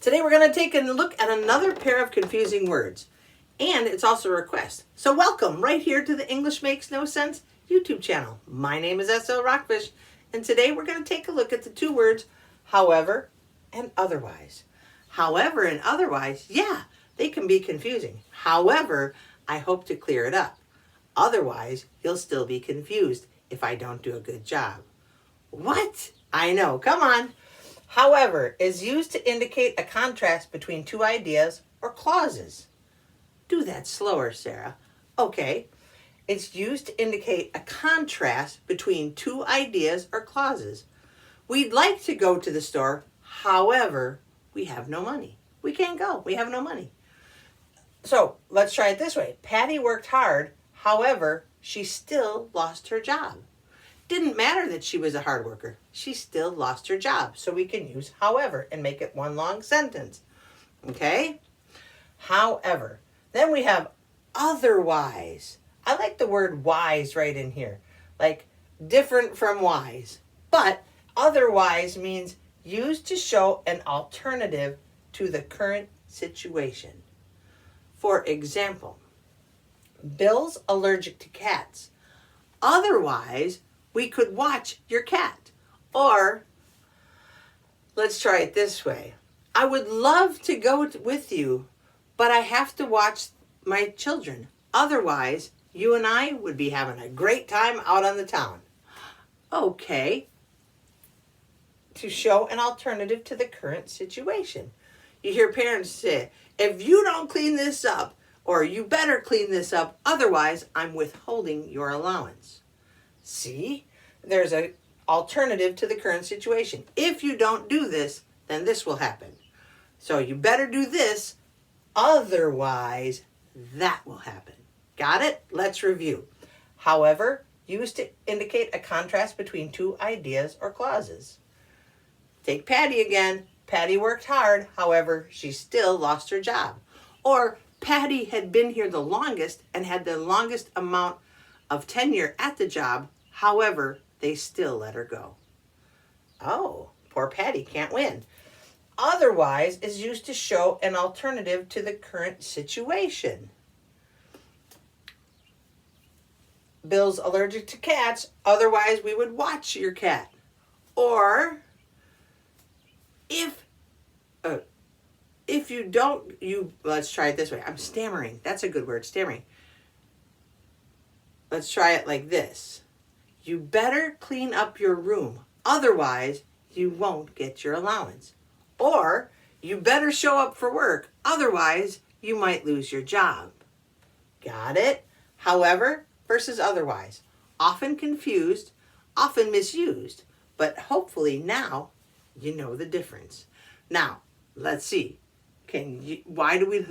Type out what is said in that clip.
Today we're going to take a look at another pair of confusing words. And it's also a request. So welcome right here to the English Makes No Sense YouTube channel. My name is S.L. Rockfish, and today we're going to take a look at the two words, however and otherwise. However and otherwise, yeah, they can be confusing. However, I hope to clear it up. Otherwise, you'll still be confused if I don't do a good job. What? I know, come on. However is used to indicate a contrast between two ideas or clauses. Do that slower, Sarah. Okay. It's used to indicate a contrast between two ideas or clauses. We'd like to go to the store, however, we have no money. We can't go. We have no money. So let's try it this way. Patty worked hard, however, she still lost her job. Didn't matter that she was a hard worker. She still lost her job. So we can use however and make it one long sentence. Okay? However. Then we have otherwise. I like the word wise right in here. Like different from wise. But otherwise means used to show an alternative to the current situation. For example, Bill's allergic to cats. Otherwise, we could watch your cat. Or, let's try it this way. I would love to go with you, but I have to watch my children. Otherwise, you and I would be having a great time out on the town. Okay. To show an alternative to the current situation. You hear parents say, if you don't clean this up, or you better clean this up, otherwise I'm withholding your allowance. See? There's an alternative to the current situation. If you don't do this, then this will happen. So you better do this, otherwise that will happen. Got it? Let's review. However, used to indicate a contrast between two ideas or clauses. Take Patty again. Patty worked hard, however, she still lost her job. Or Patty had been here the longest and had the longest amount of tenure at the job, however, they still let her go. Oh, poor Patty can't win. Otherwise is used to show an alternative to the current situation. Bill's allergic to cats, otherwise we would watch your cat. Or if you don't, let's try it this way. I'm stammering. That's a good word, stammering. Let's try it like this. You better clean up your room, otherwise you won't get your allowance. Or you better show up for work, otherwise you might lose your job. Got it? However versus otherwise. Often confused, often misused, but hopefully now you know the difference. Now, let's see. Why do we...